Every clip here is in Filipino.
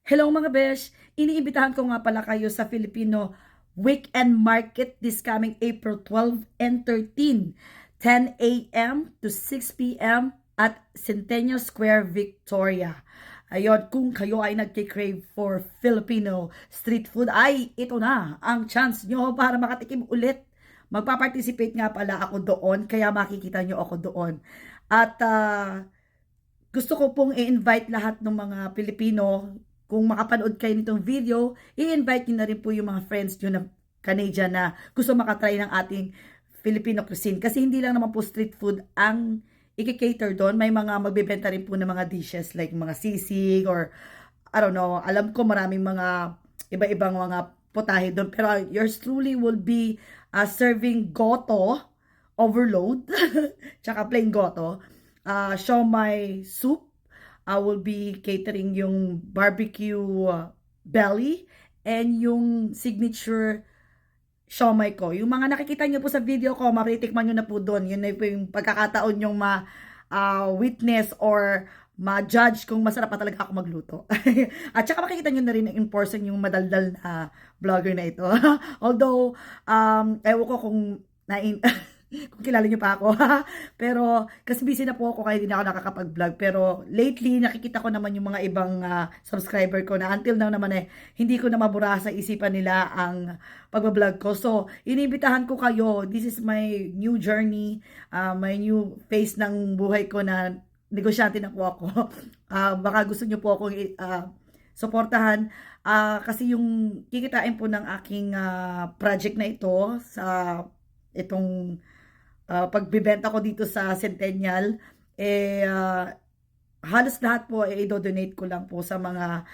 Hello mga besh! Iniimbitahan ko nga pala kayo sa Filipino Weekend Market this coming April 12 and 13, 10 a.m. to 6 p.m. at Centennial Square, Victoria. Ayun, kung kayo ay nagkikrave for Filipino street food, ay ito na ang chance nyo para makatikim ulit. Magpa-participate nga pala ako doon, kaya makikita nyo ako doon. At gusto ko pong i-invite lahat ng mga Pilipino. Kung makapanood kayo nitong video, i-invite nyo na rin po yung mga friends nyo na Canadian na gusto makatry ng ating Filipino cuisine. Kasi hindi lang naman po street food ang i-cater doon. May mga magbebenta rin po ng mga dishes like mga sisig or I don't know. Alam ko maraming mga iba-ibang mga putahe doon. Pero yours truly will be serving goto, overload, tsaka plain goto. Siomai soup. I will be catering yung barbecue belly and yung signature siomai ko. Yung mga nakikita nyo po sa video ko, maritikman nyo na po doon. Yun na po yung pagkakataon yung witness or ma-judge kung masarap pa talaga ako magluto. At saka makikita nyo na rin in person yung madaldal na vlogger na ito. Although, ewan ko kung kung kilala niyo pa ako. Pero kasi busy na po ako kaya hindi na ako nakakapag-vlog. Pero lately nakikita ko naman yung mga ibang subscriber ko na until now naman hindi ko na mabura sa isipan nila ang pagbablog ko. So inibitahan ko kayo. This is my new journey, my new phase ng buhay ko na negosyante na po ako. Baka gusto niyo po akong suportahan kasi yung kikitain po ng aking project na ito sa itong pagbibenta ko dito sa Centennial, halos lahat po i-donate ko lang po sa mga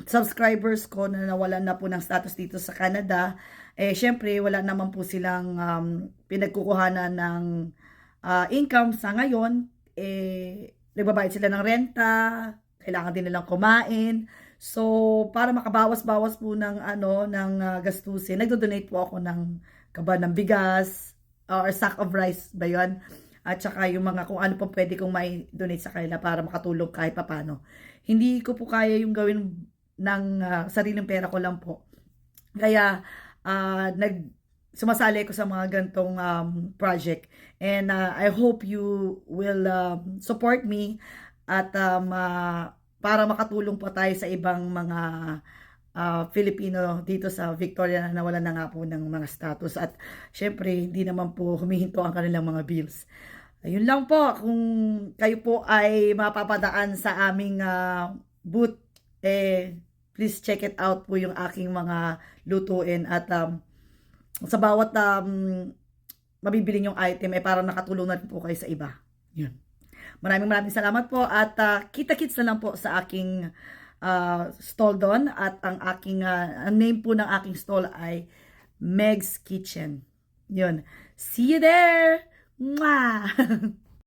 subscribers ko na nawalan na po ng status dito sa Canada. Syempre, wala naman po silang pinagkukuhanan ng income sa ngayon. Nagbabayad sila ng renta, kailangan din nilang kumain. So, para makabawas-bawas po ng gastusin, nagdo-donate po ako ng kaba ng bigas, or sack of rice ba yun? At saka yung mga kung ano pa pwede kong may donate sa kanila para makatulong kahit papano. Hindi ko po kaya yung gawin ng sariling pera ko lang po. Kaya sumasali ko sa mga gantong project. And I hope you will support me at para makatulong po tayo sa ibang mga Filipino dito sa Victoria na nawalan na nga po ng mga status at syempre hindi naman po humihinto ang kanilang mga bills. Ayun lang po, kung kayo po ay mapapadaan sa aming booth, please check it out po yung aking mga lutuin at sa bawat mabibili yung item parang nakatulong na rin po kayo sa iba. Yun. Maraming salamat po at kita-kits na lang po sa aking stall doon at ang aking name po ng aking stall ay Meg's Kitchen. Yun. See you there! Mwah!